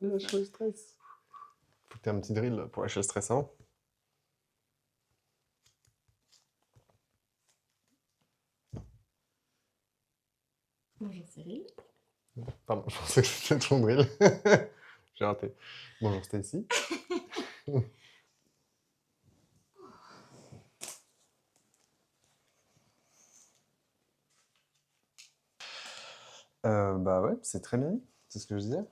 lâche le stress. Faut que tu aies un petit drill pour lâcher le stressant. Bonjour Cyril. Pardon, je pensais que c'était ton drill. J'ai raté. Bonjour Stacy. Bah ouais, c'est très bien. C'est ce que je disais.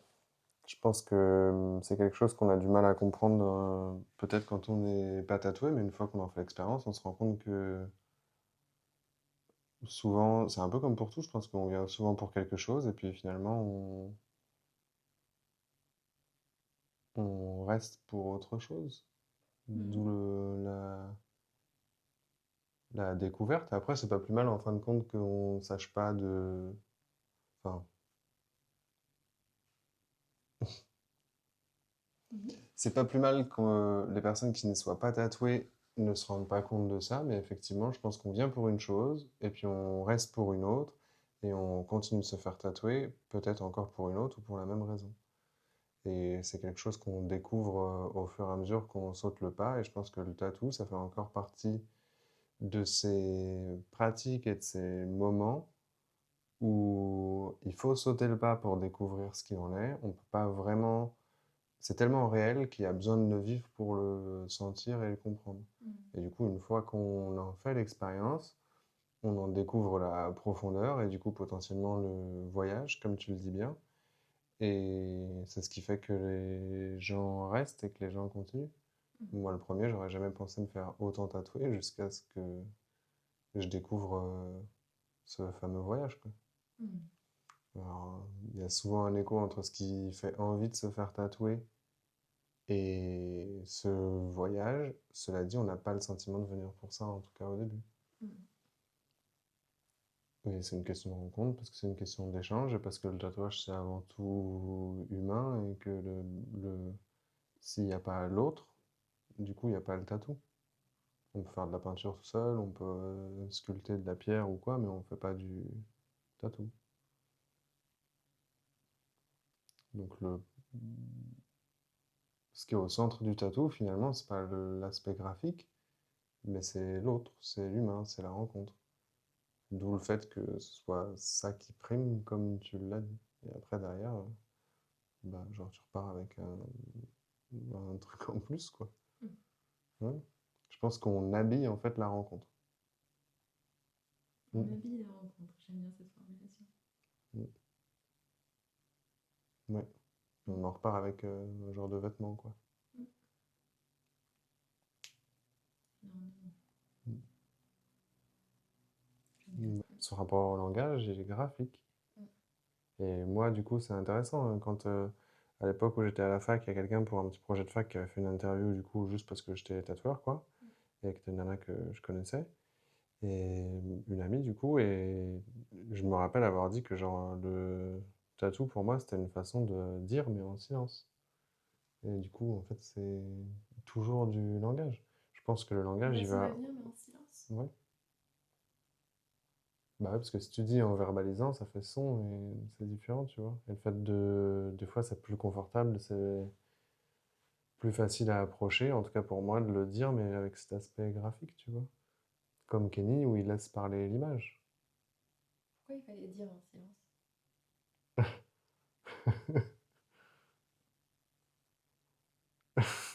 Je pense que c'est quelque chose qu'on a du mal à comprendre, peut-être quand on n'est pas tatoué, mais une fois qu'on en fait l'expérience, on se rend compte que souvent, c'est un peu comme pour tout, je pense qu'on vient souvent pour quelque chose, et puis finalement, on reste pour autre chose. D'où la découverte. Après, c'est pas plus mal en fin de compte qu'on sache pas de. Enfin, Mhm. c'est pas plus mal que les personnes qui ne soient pas tatouées ne se rendent pas compte de ça, mais effectivement, je pense qu'on vient pour une chose, et puis on reste pour une autre, et on continue de se faire tatouer, peut-être encore pour une autre ou pour la même raison. Et c'est quelque chose qu'on découvre au fur et à mesure qu'on saute le pas, et je pense que le tatou, ça fait encore partie de ces pratiques et de ces moments où il faut sauter le pas pour découvrir ce qu'il en est. On peut pas vraiment. C'est tellement réel qu'il y a besoin de le vivre pour le sentir et le comprendre. Et du coup, une fois qu'on en fait l'expérience, on en découvre la profondeur et du coup potentiellement le voyage, comme tu le dis bien. Et c'est ce qui fait que les gens restent et que les gens continuent. Moi, le premier, j'aurais jamais pensé me faire autant tatouer jusqu'à ce que je découvre ce fameux voyage, quoi. Mhm. Alors, il y a souvent un écho entre ce qui fait envie de se faire tatouer et ce voyage. Cela dit, on n'a pas le sentiment de venir pour ça, en tout cas au début. Mhm. Et c'est une question de rencontre, parce que c'est une question d'échange, et parce que le tatouage, c'est avant tout humain, et que s'il n'y a pas l'autre, du coup, il n'y a pas le tatou. On peut faire de la peinture tout seul, on peut sculpter de la pierre ou quoi, mais on ne fait pas du tatou. Donc ce qui est au centre du tatou, finalement, c'est pas l'aspect graphique, mais c'est l'autre, c'est l'humain, c'est la rencontre. D'où le fait que ce soit ça qui prime, comme tu l'as dit. Et après, derrière, bah, genre, tu repars avec un truc en plus, quoi. Mhm. Ouais. Je pense qu'on habille, en fait, la rencontre. On Mm, habille la rencontre, j'aime bien cette formulation. mm, ouais. On en repart avec un genre de vêtements, quoi. Mhm. Non, Mm. j'aime bien. Mm. Ce rapport au langage, il est graphique. Mhm. Et moi, du coup, c'est intéressant, hein, quand, à l'époque où j'étais à la fac, il y a quelqu'un pour un petit projet de fac qui avait fait une interview, du coup, juste parce que j'étais tatoueur, quoi, et que c'était une nana que je connaissais, et une amie, du coup, et je me rappelle avoir dit que, genre, le tatou, pour moi, c'était une façon de dire, mais en silence. Et du coup, en fait, c'est toujours du langage. Je pense que le langage, il Va-t-il va. va-venir, mais en silence. Ouais. Bah ouais, parce que si tu dis en verbalisant, ça fait son et c'est différent, tu vois. Et le fait de. Des fois, c'est plus confortable, c'est plus facile à approcher, en tout cas pour moi, de le dire, mais avec cet aspect graphique, tu vois. Comme Kenny, où il laisse parler l'image. Pourquoi il fallait dire en silence?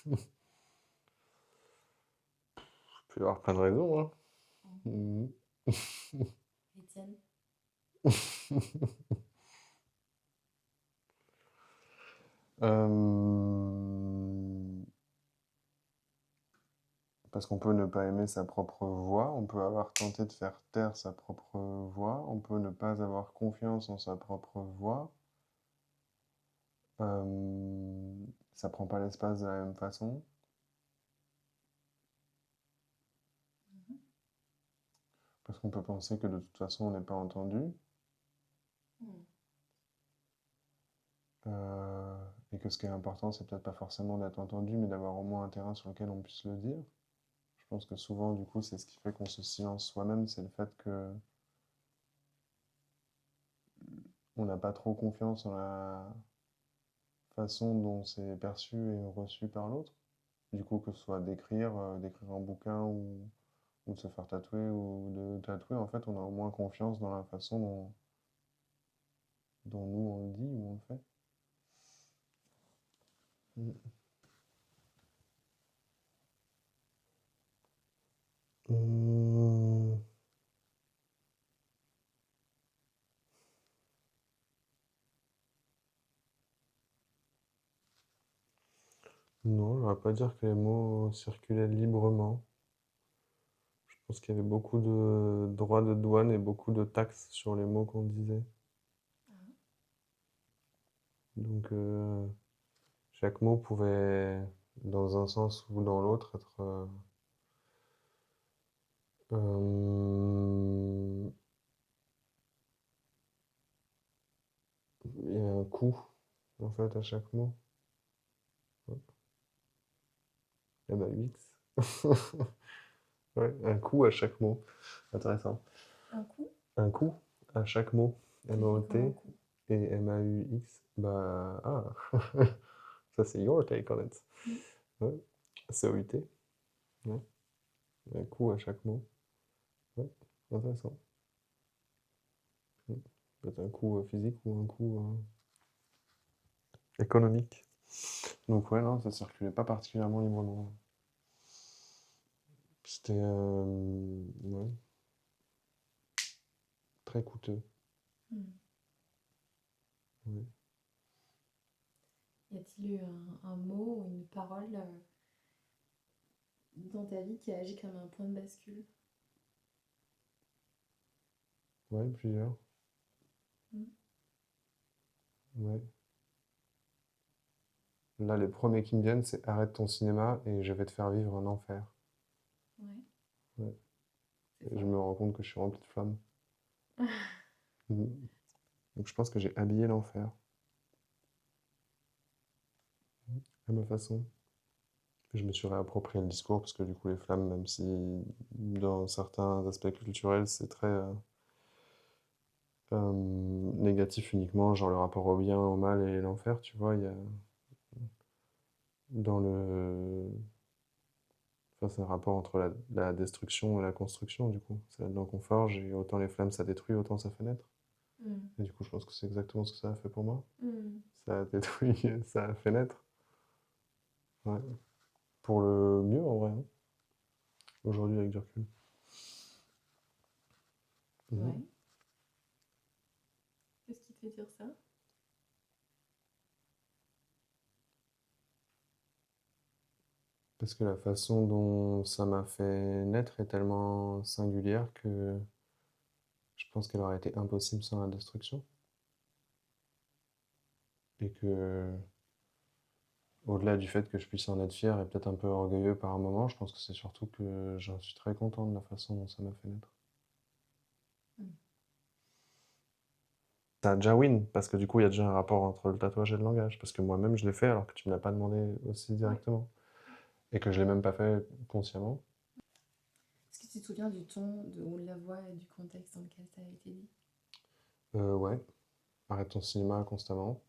Il peut y avoir plein de raisons, hein. Mhm. Mhm. Étienne. Euh, Parce qu'on peut ne pas aimer sa propre voix, on peut avoir tenté de faire taire sa propre voix, on peut ne pas avoir confiance en sa propre voix. Euh, Ça prend pas l'espace de la même façon. Mhm. Parce qu'on peut penser que de toute façon on n'est pas entendu. Mhm. Et que ce qui est important, c'est peut-être pas forcément d'être entendu, mais d'avoir au moins un terrain sur lequel on puisse le dire. Je pense que souvent, du coup, c'est ce qui fait qu'on se silence soi-même, c'est le fait que on n'a pas trop confiance en la façon dont c'est perçu et reçu par l'autre. Du coup, que ce soit d'écrire un bouquin ou de se faire tatouer ou de tatouer, en fait, on a au moins confiance dans la façon dont nous on le dit ou on le fait. Mm. Hum, non, je ne vais pas dire que les mots circulaient librement. Je pense qu'il y avait beaucoup de droits de douane et beaucoup de taxes sur les mots qu'on disait. Ah, Donc, chaque mot pouvait, dans un sens ou dans l'autre, être euh, il y a un coût, en fait, à chaque mot. MAUX. Ouais, un coût à chaque mot. Intéressant. un coup? Un coût à chaque mot. Tu fais comment MAOT coup? et MAUX. Bah, ça c'est your take on it. Mm. Ouais. COUT. Ouais. Un coût à chaque mot. Ouais. Intéressant. Peut-être un coût physique ou un coût économique. Donc ouais, non, ça circulait pas particulièrement librement. C'était ouais, très coûteux. Mm. Ouais. Y a-t-il eu un mot ou une parole dans ta vie qui a agi comme un point de bascule? Ouais, plusieurs. Mm. Ouais. Là, les premiers qui me viennent, c'est arrête ton cinéma et je vais te faire vivre un enfer. Ouais, Ouais. c'est Et je fort. me rends compte que je suis rempli de flammes. Mhm. Donc je pense que j'ai habillé l'enfer à ma façon. Je me suis réapproprié le discours parce que du coup les flammes, même si dans certains aspects culturels c'est très négatif uniquement, genre le rapport au bien, au mal et l'enfer, tu vois, il y a dans le... Enfin, c'est un rapport entre la destruction et la construction du coup. C'est là-dedans qu'on forge et autant les flammes ça détruit, autant ça fait naître. Mm. Et du coup je pense que c'est exactement ce que ça a fait pour moi. Mm. Ça a détruit, ça a fait naître. Ouais. Pour le mieux en vrai, hein, aujourd'hui avec du recul. Mhm. Ouais. Qu'est-ce qui te fait dire ça? Parce que la façon dont ça m'a fait naître est tellement singulière que je pense qu'elle aurait été impossible sans la destruction. Et que, au-delà du fait que je puisse en être fier et peut-être un peu orgueilleux par un moment, je pense que c'est surtout que j'en suis très content de la façon dont ça m'a fait naître. Mm. Ça a déjà win, parce que du coup, il y a déjà un rapport entre le tatouage et le langage. Parce que moi-même, je l'ai fait alors que tu me l'as pas demandé aussi Ouais. directement. Et que je l'ai même pas fait consciemment. Est-ce que tu te souviens du ton, ou de la voix et du contexte dans lequel ça a été dit? Ouais, arrête ton cinéma constamment.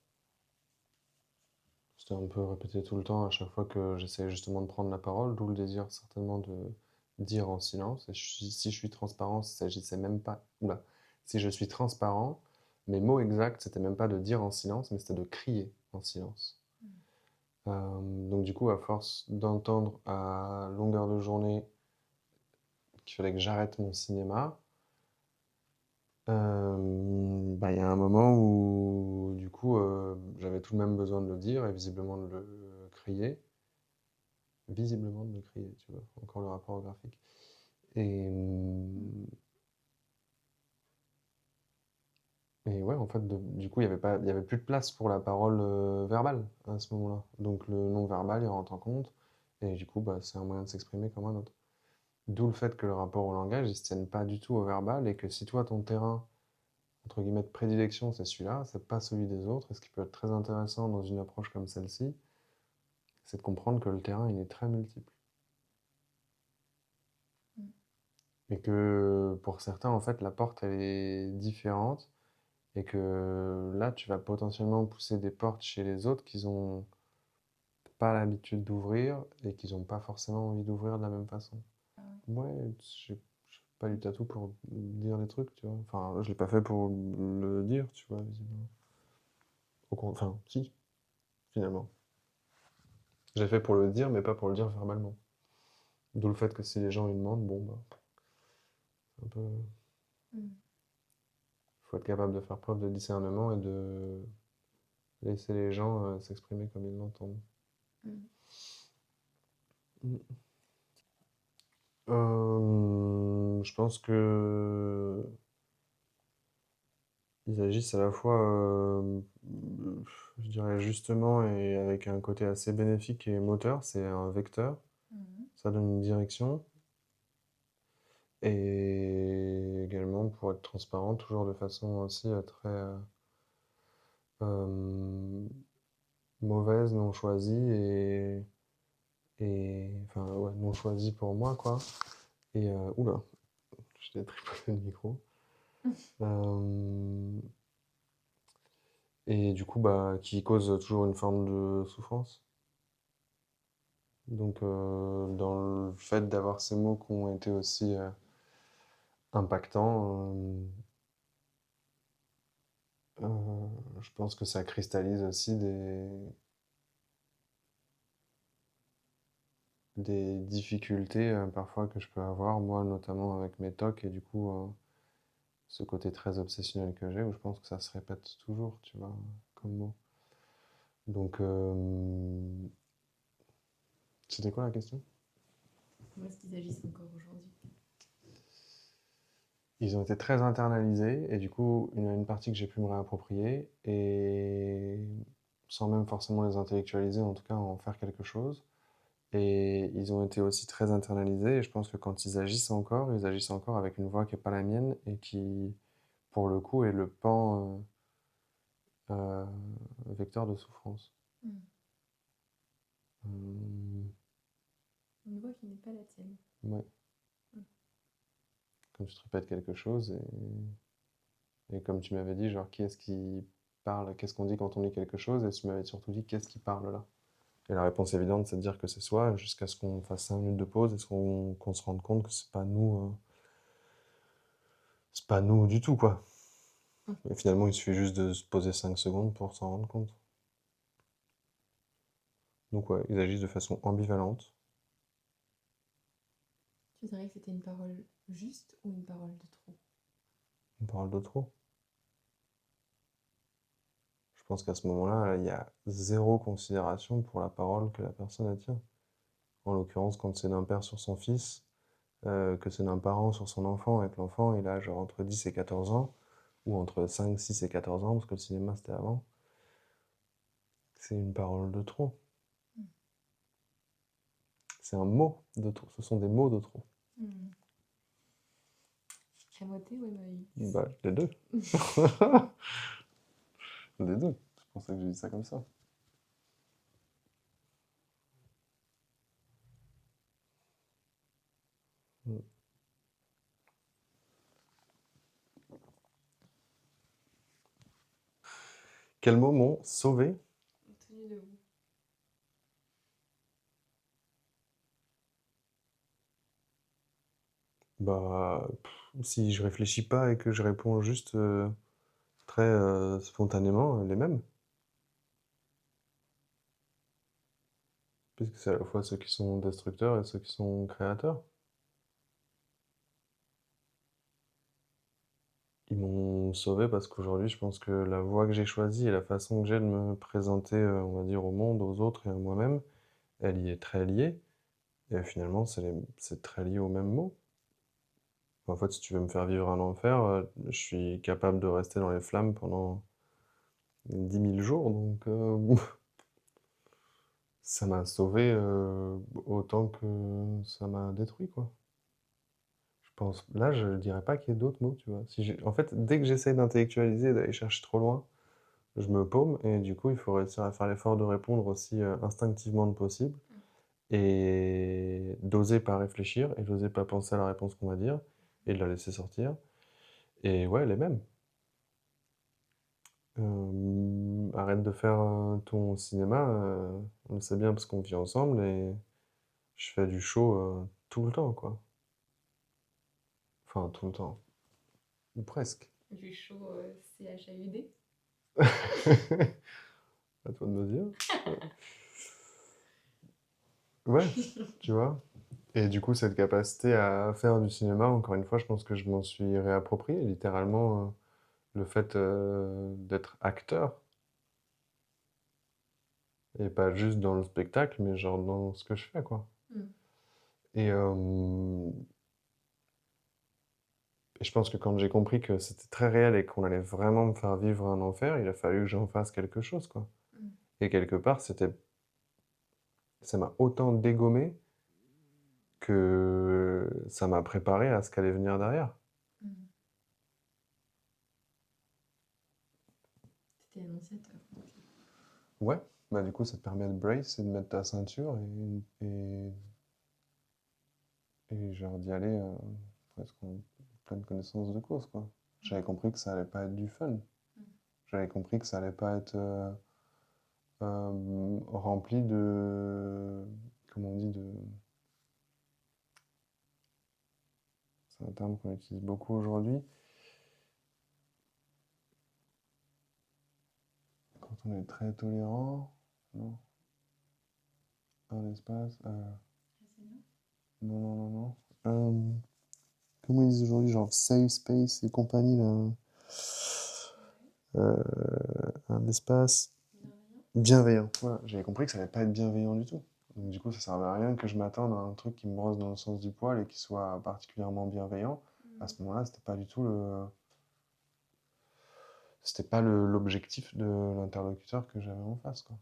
C'était un peu répété tout le temps à chaque fois que j'essayais justement de prendre la parole, d'où le désir certainement de dire en silence. Et si je suis transparent, il s'agissait même pas. Oula. Si je suis transparent, mes mots exacts, c'était même pas de dire en silence, mais c'était de crier en silence. Mm. Donc du coup, à force d'entendre à longueur de journée qu'il fallait que j'arrête mon cinéma, bah, il y a un moment où du coup j'avais tout de même besoin de le dire et visiblement de le crier. Visiblement de le crier, tu vois, encore le rapport au graphique. Et, et ouais, en fait, du coup, il y avait plus de place pour la parole verbale à ce moment-là. Donc le non-verbal, il rentre en compte, et du coup, bah, c'est un moyen de s'exprimer comme un autre. D'où le fait que le rapport au langage, il se tienne pas du tout au verbal, et que si toi, ton terrain, entre guillemets, de prédilection, c'est celui-là, c'est pas celui des autres, et ce qui peut être très intéressant dans une approche comme celle-ci, c'est de comprendre que le terrain, il est très multiple. Mm. Et que pour certains, en fait, la porte, elle est différente. Et que là, tu vas potentiellement pousser des portes chez les autres qu'ils ont pas l'habitude d'ouvrir et qu'ils ont pas forcément envie d'ouvrir de la même façon. Ah ouais. Ouais, j'ai pas du tatou pour dire des trucs, tu vois. Enfin, je l'ai pas fait pour le dire, tu vois, visiblement. Enfin, si, finalement. J'ai fait pour le dire, mais pas pour le dire verbalement. D'où le fait que si les gens ils demandent, bon, bah, un peu, Mm. faut être capable de faire preuve de discernement et de laisser les gens s'exprimer comme ils l'entendent. Mm. Mm. Je pense que ils agissent à la fois, je dirais justement, et avec un côté assez bénéfique et moteur. C'est un vecteur, Mhm. ça donne une direction. Et également, pour être transparent, toujours de façon aussi très euh, mauvaise, non choisie enfin, ouais, non choisie pour moi, quoi. Et oula, j'ai tripoté le micro. Euh, et du coup, bah, qui cause toujours une forme de souffrance. Donc, dans le fait d'avoir ces mots qui ont été aussi impactants, je pense que ça cristallise aussi des difficultés parfois que je peux avoir, moi notamment avec mes tocs, et du coup, ce côté très obsessionnel que j'ai, où je pense que ça se répète toujours, tu vois, comme mot. Donc, c'était quoi la question? Comment est-ce qu'ils agissent encore aujourd'hui? Ils ont été très internalisés, et du coup, il y en a une partie que j'ai pu me réapproprier, et sans même forcément les intellectualiser, en tout cas en faire quelque chose. Et ils ont été aussi très internalisés, et je pense que quand ils agissent encore avec une voix qui n'est pas la mienne, et qui, pour le coup, est le pan vecteur de souffrance. Mm. Euh, Une voix qui n'est pas la tienne. ouais, Mm. quand tu te répètes quelque chose, et comme tu m'avais dit, genre, qui est-ce qui parle, qu'est-ce qu'on dit quand on lit quelque chose, et tu m'avais surtout dit, qu'est-ce qui parle là? Et la réponse évidente, c'est de dire que c'est soi, jusqu'à ce qu'on fasse 5 minutes de pause, et qu'on se rende compte que c'est pas nous du tout, quoi. Mm. Et finalement, il suffit juste de se poser 5 secondes pour s'en rendre compte. Donc ouais, ils agissent de façon ambivalente. Tu dirais que c'était une parole juste ou une parole de trop? On parle de trop. Je pense qu'à ce moment-là, il y a zéro considération pour la parole que la personne a tient. En l'occurrence, quand c'est d'un père sur son fils, que c'est d'un parent sur son enfant, et que l'enfant il a genre entre 10 et 14 ans, ou entre 5, 6 et 14 ans, parce que le cinéma c'était avant, c'est une parole de trop. Mm. C'est un mot de trop. Ce sont des mots de trop. Mm. Camoté ou émaillé? Bah, les deux. Les deux. C'est pour ça que je dis ça comme ça. Mm. Quels mots m'ont sauvé? Tenue debout. Bah, si je réfléchis pas et que je réponds juste très spontanément, les mêmes. Puisque c'est à la fois ceux qui sont destructeurs et ceux qui sont créateurs. Ils m'ont sauvé parce qu'aujourd'hui, je pense que la voie que j'ai choisie et la façon que j'ai de me présenter, on va dire, au monde, aux autres et à moi-même, elle y est très liée. Et finalement, c'est très lié au même mot. En fait, si tu veux me faire vivre un enfer, je suis capable de rester dans les flammes pendant 10 000 jours. Donc, ça m'a sauvé autant que ça m'a détruit, quoi. Je pense, là, je dirais pas qu'il y ait d'autres mots, tu vois. En fait, dès que j'essaie d'intellectualiser et d'aller chercher trop loin, je me paume et du coup, il faut réussir à faire l'effort de répondre aussi instinctivement que possible et d'oser pas réfléchir et d'oser pas penser à la réponse qu'on va dire et de la laisser sortir. Et ouais, les mêmes. Arrête de faire ton cinéma, on le sait bien parce qu'on vit ensemble et je fais du show tout le temps, quoi. Enfin, tout le temps. Ou presque. Du show CHAUD. À toi de me dire. Ouais, tu vois. Et du coup, cette capacité à faire du cinéma, encore une fois, je pense que je m'en suis réapproprié, littéralement, le fait d'être acteur, et pas juste dans le spectacle, mais genre dans ce que je fais, quoi. Mm. Et, euh, et je pense que quand j'ai compris que c'était très réel et qu'on allait vraiment me faire vivre un enfer, il a fallu que j'en fasse quelque chose, quoi. Mm. Et quelque part, ça m'a autant dégommé que ça m'a préparé à ce qu'allait venir derrière. Mm. T'étais annonciateur. Ok. Ouais, bah du coup, ça te permet de brace et de mettre ta ceinture et genre d'y aller presque en pleine connaissance de cause, quoi. J'avais compris que ça allait pas être du fun. Mm. J'avais compris que ça allait pas être rempli de... Comment on dit de... C'est un terme qu'on utilise beaucoup aujourd'hui. Quand on est très tolérant, non, un espace, Enseignant. non, non, non, non. Comment ils disent aujourd'hui, genre safe space et compagnie, là. Euh, un espace Bienveillant. bienveillant. Voilà, j'avais compris que ça allait pas être bienveillant du tout. Donc du coup, ça servait à rien que je m'attende à un truc qui me brosse dans le sens du poil et qui soit particulièrement bienveillant. À Mm. ce moment-là, c'était pas l'objectif de l'interlocuteur que j'avais en face, quoi.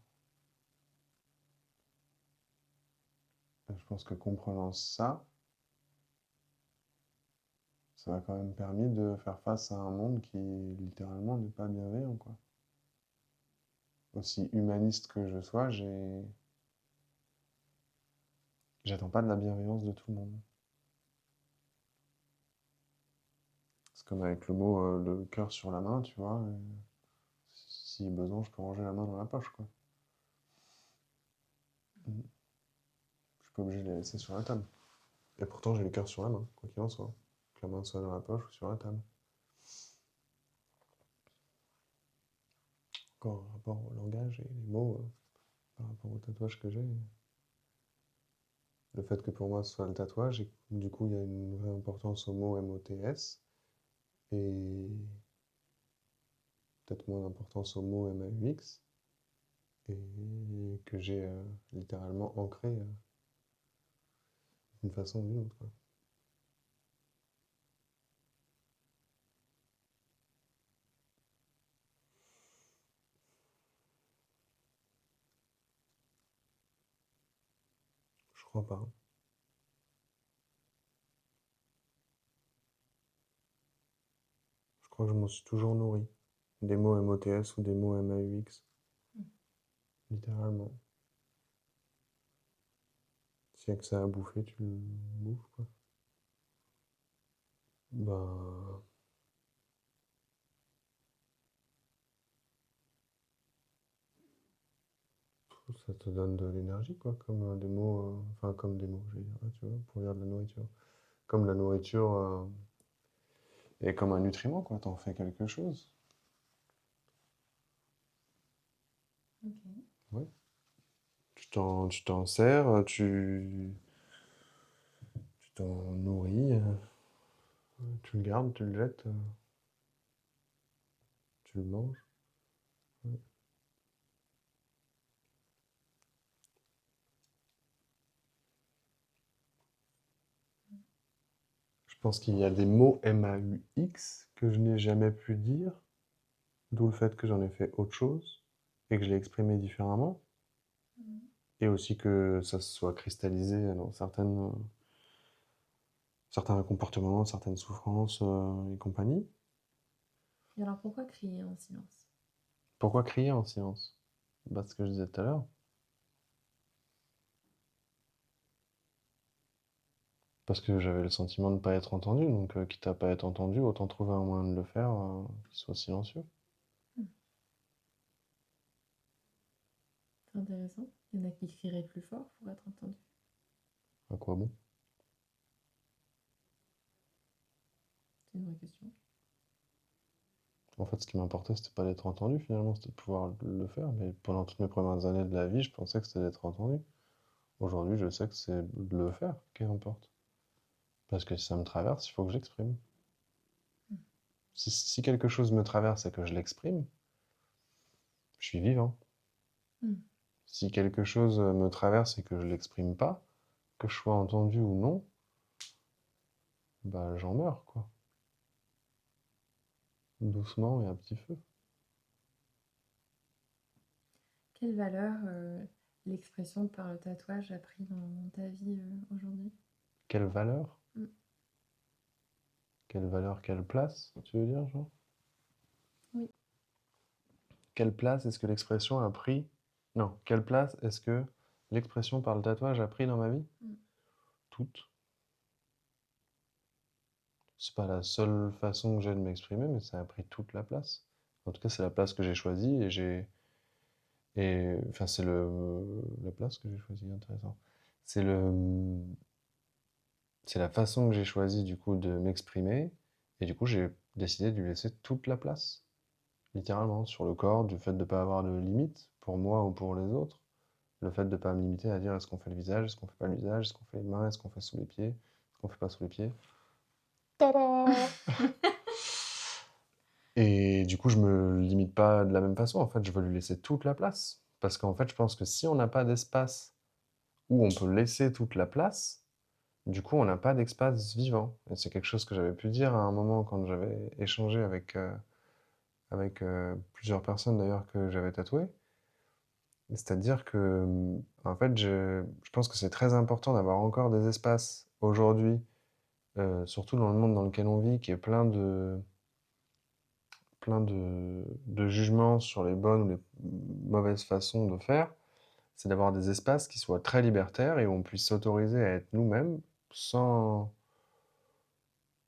Et je pense que comprenant ça, ça m'a quand même permis de faire face à un monde qui littéralement n'est pas bienveillant, quoi. Aussi humaniste que je sois, j'attends pas de la bienveillance de tout le monde. C'est comme avec le mot le cœur sur la main, tu vois. Si besoin, je peux ranger la main dans la poche, quoi. Mhm. Je suis pas obligé de les laisser sur la table. Et pourtant, j'ai le cœur sur la main, quoi qu'il en soit. Que la main soit dans la poche ou sur la table. Encore un rapport au langage et les mots par rapport au tatouage que j'ai. Le fait que pour moi ce soit le tatouage, et du coup, il y a une vraie importance au mot MOTS et peut-être moins d'importance au mot MAUX et que j'ai littéralement ancré d'une façon ou d'une autre, quoi. Je crois pas. Je crois que je m'en suis toujours nourri. Des mots MOTS ou des mots MAUX, Mm. littéralement. S'il y a que ça à bouffer, tu le bouffes, quoi. Ben, ça te donne de l'énergie, quoi, comme des mots, enfin, comme des mots, je vais dire, ouais, tu vois, pour dire de la nourriture. Comme la nourriture est comme un nutriment, quoi, t'en fais quelque chose. Ok. Ouais. Tu t'en sers, tu t'en nourris, tu le gardes, tu le jettes, tu le manges. Ouais. Je pense qu'il y a des mots MAUX que je n'ai jamais pu dire, d'où le fait que j'en ai fait autre chose et que je l'ai exprimé différemment, Mm. et aussi que ça se soit cristallisé dans certains comportements, certaines souffrances et compagnie. Et alors pourquoi crier en silence? Pourquoi crier en silence? Bah, ce que je disais tout à l'heure. Parce que j'avais le sentiment de ne pas être entendu, donc quitte à pas être entendu, autant trouver un moyen de le faire qui soit silencieux. Mm. C'est intéressant. Il y en a qui crieraient plus fort pour être entendu. À quoi bon? C'est une vraie question. En fait, ce qui m'importait, c'était pas d'être entendu finalement, c'était de pouvoir le faire. Mais pendant toutes mes premières années de la vie, je pensais que c'était d'être entendu. Aujourd'hui, je sais que c'est de le faire qui importe. Parce que si ça me traverse, il faut que je l'exprime. Si quelque chose me traverse et que je l'exprime, je suis vivant. Mm. Si quelque chose me traverse et que je l'exprime pas, que je sois entendu ou non, bah j'en meurs, quoi. Doucement et à petit feu. Quelle valeur l'expression par le tatouage a pris dans ta vie aujourd'hui? Quelle valeur? Mm. Quelle valeur, quelle place, tu veux dire, genre? Oui. Quelle place est-ce que l'expression a pris? Non, quelle place est-ce que l'expression par le tatouage a pris dans ma vie? Mm. Toute. C'est pas la seule façon que j'ai de m'exprimer, mais ça a pris toute la place. En tout cas, c'est la place que j'ai choisie et j'ai. Et enfin, c'est la place que j'ai choisie, intéressant. C'est le, c'est la façon que j'ai choisie du coup de m'exprimer, et du coup j'ai décidé de lui laisser toute la place, littéralement, sur le corps, du fait de ne pas avoir de limite pour moi ou pour les autres, le fait de ne pas me limiter à dire est-ce qu'on fait le visage, est-ce qu'on fait pas le visage, est-ce qu'on fait les mains, est-ce qu'on fait sous les pieds, est-ce qu'on fait pas sous les pieds. Tada! Et du coup, je me limite pas de la même façon. En fait, je veux lui laisser toute la place. Parce qu'en fait, je pense que si on n'a pas d'espace où on peut laisser toute la place, du coup, on n'a pas d'espace vivant. Et c'est quelque chose que j'avais pu dire à un moment quand j'avais échangé avec plusieurs personnes d'ailleurs que j'avais tatouées. C'est-à-dire que, en fait, je pense que c'est très important d'avoir encore des espaces aujourd'hui, surtout dans le monde dans lequel on vit, qui est plein de jugements sur les bonnes ou les mauvaises façons de faire. C'est d'avoir des espaces qui soient très libertaires et où on puisse s'autoriser à être nous-mêmes sans,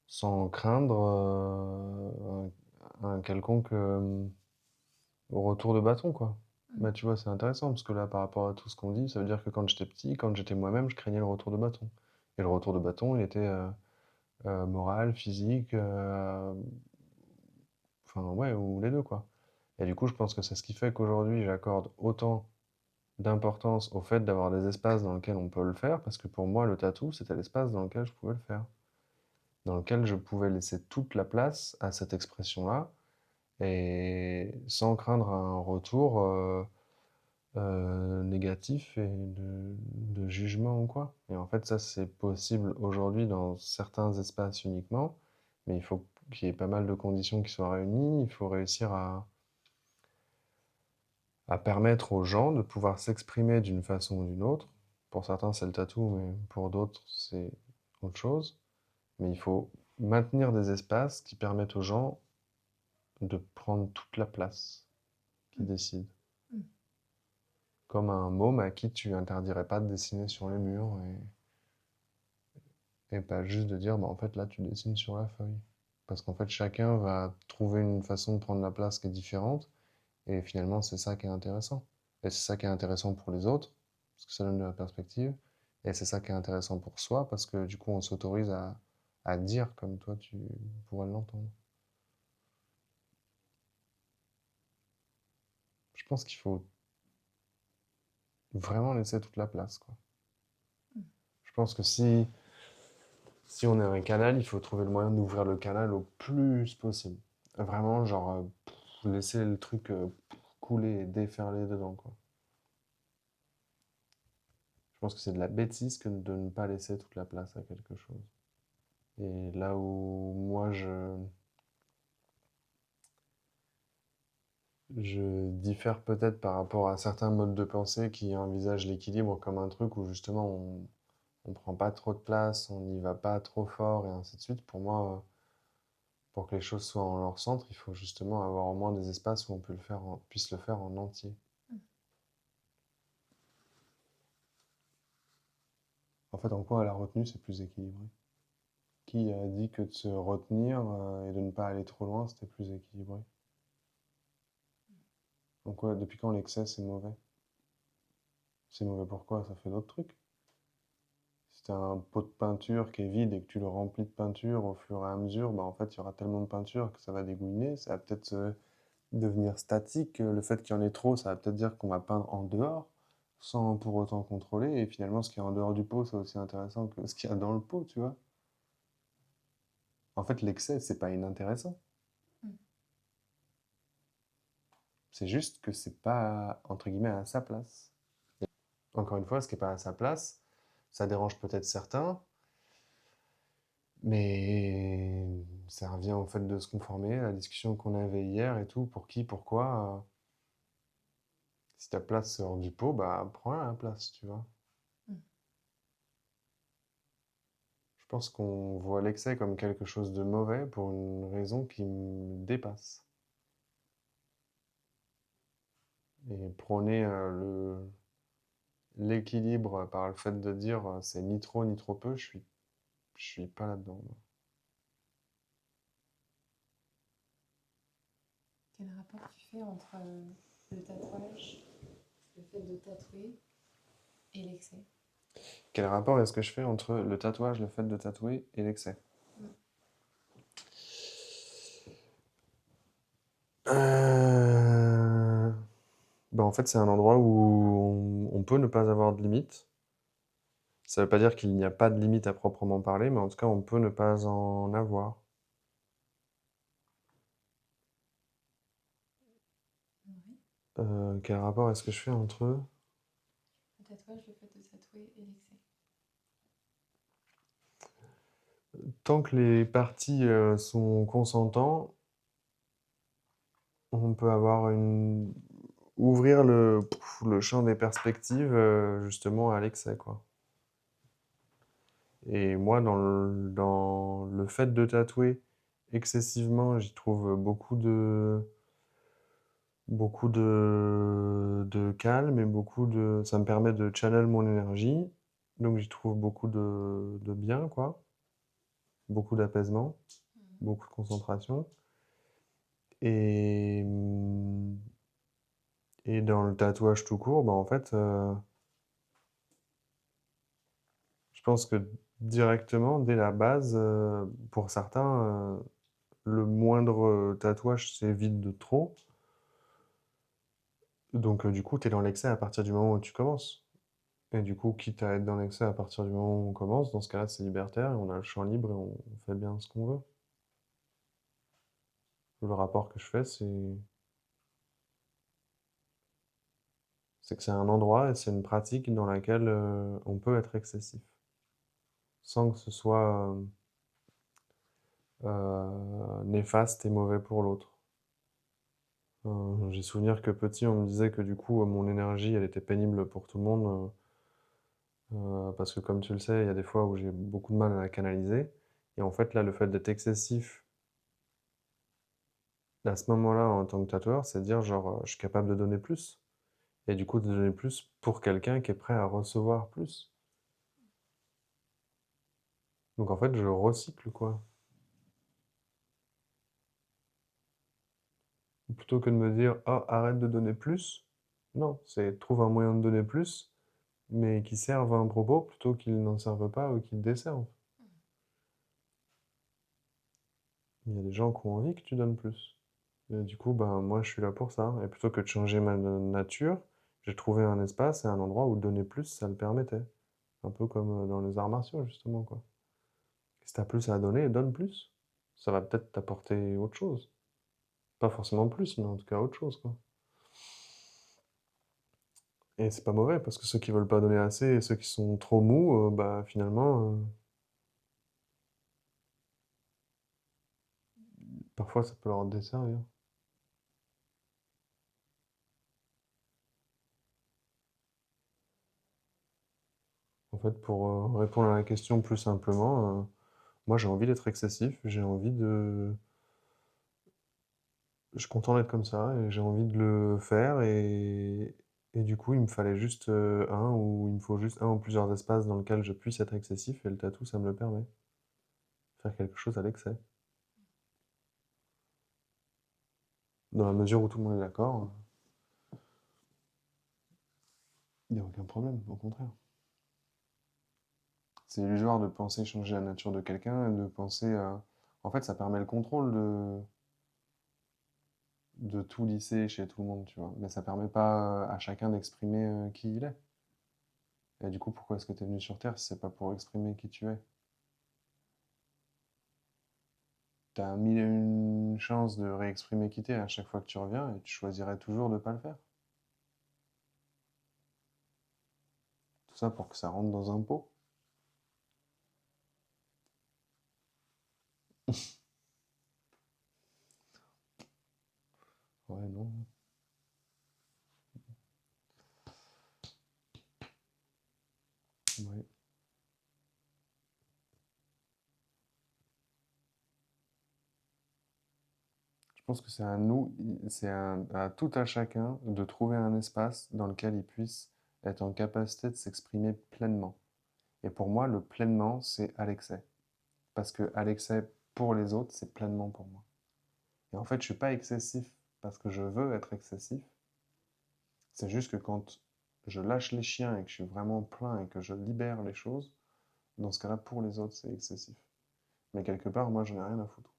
sans craindre un quelconque retour de bâton, quoi. Mm. Bah, tu vois, c'est intéressant, parce que là, par rapport à tout ce qu'on dit, ça veut dire que quand j'étais petit, quand j'étais moi-même, je craignais le retour de bâton. Et le retour de bâton, il était moral, physique, enfin, ouais, ou les deux, quoi. Et du coup, je pense que c'est ce qui fait qu'aujourd'hui, j'accorde autant d'importance au fait d'avoir des espaces dans lesquels on peut le faire, parce que pour moi, le tatou, c'était l'espace dans lequel je pouvais le faire, dans lequel je pouvais laisser toute la place à cette expression-là, et sans craindre un retour négatif et de jugement ou quoi. Et en fait, ça, c'est possible aujourd'hui dans certains espaces uniquement, mais il faut qu'il y ait pas mal de conditions qui soient réunies. Il faut réussir à permettre aux gens de pouvoir s'exprimer d'une façon ou d'une autre. Pour certains, c'est le tatou, mais pour d'autres, c'est autre chose. Mais il faut maintenir des espaces qui permettent aux gens de prendre toute la place qui Mm. décident. Mm. Comme un môme à qui tu interdirais pas de dessiner sur les murs et pas juste de dire, bah, en fait, là, tu dessines sur la feuille. Parce qu'en fait, chacun va trouver une façon de prendre la place qui est différente, et finalement, c'est ça qui est intéressant. Et c'est ça qui est intéressant pour les autres, parce que ça donne de la perspective, et c'est ça qui est intéressant pour soi, parce que du coup, on s'autorise à dire comme toi, tu pourrais l'entendre. Je pense qu'il faut vraiment laisser toute la place, quoi. Mm. Je pense que si on est un canal, il faut trouver le moyen d'ouvrir le canal au plus possible. Vraiment, genre, laisser le truc couler et déferler dedans, quoi. Je pense que c'est de la bêtise que de ne pas laisser toute la place à quelque chose. Et là où moi je diffère peut-être par rapport à certains modes de pensée qui envisagent l'équilibre comme un truc où justement on prend pas trop de place, on n'y va pas trop fort et ainsi de suite. Pour moi, pour que les choses soient en leur centre, il faut justement avoir au moins des espaces où on peut puisse le faire en entier. Mm. En fait, en quoi à la retenue, c'est plus équilibré? Qui a dit que de se retenir et de ne pas aller trop loin, c'était plus équilibré? En quoi, depuis quand l'excès, c'est mauvais? C'est mauvais pourquoi? Ça fait d'autres trucs. Si t'as un pot de peinture qui est vide et que tu le remplis de peinture au fur et à mesure, bah en fait, il y aura tellement de peinture que ça va dégouliner, ça va peut-être devenir statique. Le fait qu'il y en ait trop, ça va peut-être dire qu'on va peindre en dehors, sans pour autant contrôler. Et finalement, ce qui est en dehors du pot, c'est aussi intéressant que ce qu'il y a dans le pot, tu vois. En fait, l'excès, c'est pas inintéressant. Mm. C'est juste que c'est pas, entre guillemets, à sa place. Encore une fois, ce qui n'est pas à sa place, ça dérange peut-être certains, mais ça revient au fait de se conformer à la discussion qu'on avait hier et tout, pour qui, pourquoi. Si ta place hors du pot, bah prends la place, tu vois. Mm. Je pense qu'on voit l'excès comme quelque chose de mauvais pour une raison qui me dépasse. Et prôner l'équilibre par le fait de dire c'est ni trop ni trop peu, je suis pas là-dedans, moi. Quel rapport tu fais entre le tatouage, le fait de tatouer et l'excès? Quel rapport est-ce que je fais entre le tatouage, le fait de tatouer et l'excès? Mm. Euh, en fait, c'est un endroit où on peut ne pas avoir de limite. Ça ne veut pas dire qu'il n'y a pas de limite à proprement parler, mais en tout cas, on peut ne pas en avoir. Ouais. Quel rapport est-ce que je fais entre eux? Le tatouage, le fait de tatouer et l'excès. Tant que les parties sont consentants, on peut avoir ouvrir le champ des perspectives justement à l'excès, quoi. Et moi, dans le fait de tatouer excessivement, j'y trouve beaucoup de calme et ça me permet de channel mon énergie. Donc j'y trouve beaucoup de bien, quoi. Beaucoup d'apaisement, Mm. beaucoup de concentration. Et, et dans le tatouage tout court, bah en fait, je pense que directement, dès la base, pour certains, le moindre tatouage, c'est vide de trop. Donc, du coup, tu es dans l'excès à partir du moment où tu commences. Et du coup, quitte à être dans l'excès à partir du moment où on commence, dans ce cas-là, c'est libertaire et on a le champ libre et on fait bien ce qu'on veut. Le rapport que je fais, c'est que c'est un endroit et c'est une pratique dans laquelle on peut être excessif, sans que ce soit néfaste et mauvais pour l'autre. J'ai souvenir que petit, on me disait que du coup, mon énergie, elle était pénible pour tout le monde, parce que comme tu le sais, il y a des fois où j'ai beaucoup de mal à la canaliser. Et en fait, là, le fait d'être excessif à ce moment-là, en tant que tatoueur, c'est dire genre, je suis capable de donner plus. Et du coup, de donner plus pour quelqu'un qui est prêt à recevoir plus. Donc en fait, je recycle, quoi. Plutôt que de me dire, oh, arrête de donner plus. Non, c'est trouve un moyen de donner plus, mais qui serve à un propos plutôt qu'il n'en serve pas ou qu'il desserve. Il y a des gens qui ont envie que tu donnes plus. Et du coup, ben, moi, je suis là pour ça. Et plutôt que de changer ma nature, j'ai trouvé un espace et un endroit où donner plus, ça le permettait. Un peu comme dans les arts martiaux, justement, quoi. Si t'as plus à donner, donne plus. Ça va peut-être t'apporter autre chose. Pas forcément plus, mais en tout cas autre chose, quoi. Et c'est pas mauvais, parce que ceux qui veulent pas donner assez et ceux qui sont trop mous, bah finalement, parfois ça peut leur desservir. En fait, pour répondre à la question plus simplement, moi j'ai envie d'être excessif, je suis content d'être comme ça et j'ai envie de le faire et du coup il me fallait juste il me faut juste un ou plusieurs espaces dans lesquels je puisse être excessif et le tatou ça me le permet. Faire quelque chose à l'excès. Dans la mesure où tout le monde est d'accord. Il n'y a aucun problème, au contraire. C'est illusoire de penser changer la nature de quelqu'un et de penser à... En fait, ça permet le contrôle de tout lycée chez tout le monde, tu vois. Mais ça permet pas à chacun d'exprimer qui il est. Et du coup, pourquoi est-ce que tu es venu sur Terre si c'est pas pour exprimer qui tu es? T'as mille et une chances de réexprimer qui t'es à chaque fois que tu reviens et tu choisirais toujours de pas le faire. Tout ça pour que ça rentre dans un pot. Ouais, non. Ouais. Je pense que c'est à nous, à tout à chacun de trouver un espace dans lequel il puisse être en capacité de s'exprimer pleinement. Et pour moi, le pleinement, c'est à l'excès. Parce que à l'excès pour les autres, c'est pleinement pour moi. Et en fait, je suis pas excessif parce que je veux être excessif. C'est juste que quand je lâche les chiens et que je suis vraiment plein et que je libère les choses, dans ce cas-là, pour les autres, c'est excessif. Mais quelque part, moi, j'en ai rien à foutre.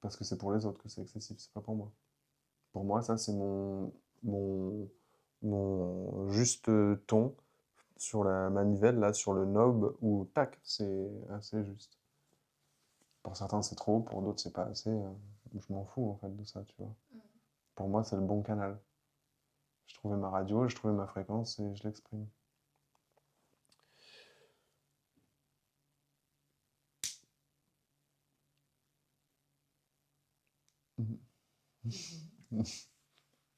Parce que c'est pour les autres que c'est excessif, c'est pas pour moi. Pour moi, ça, c'est mon, mon juste ton sur la manivelle, là, sur le knob, où tac, c'est assez juste. Pour certains, c'est trop, pour d'autres, c'est pas assez. Je m'en fous, en fait, de ça, tu vois. Pour moi, c'est le bon canal. Je trouvais ma radio, je trouvais ma fréquence et je l'exprime.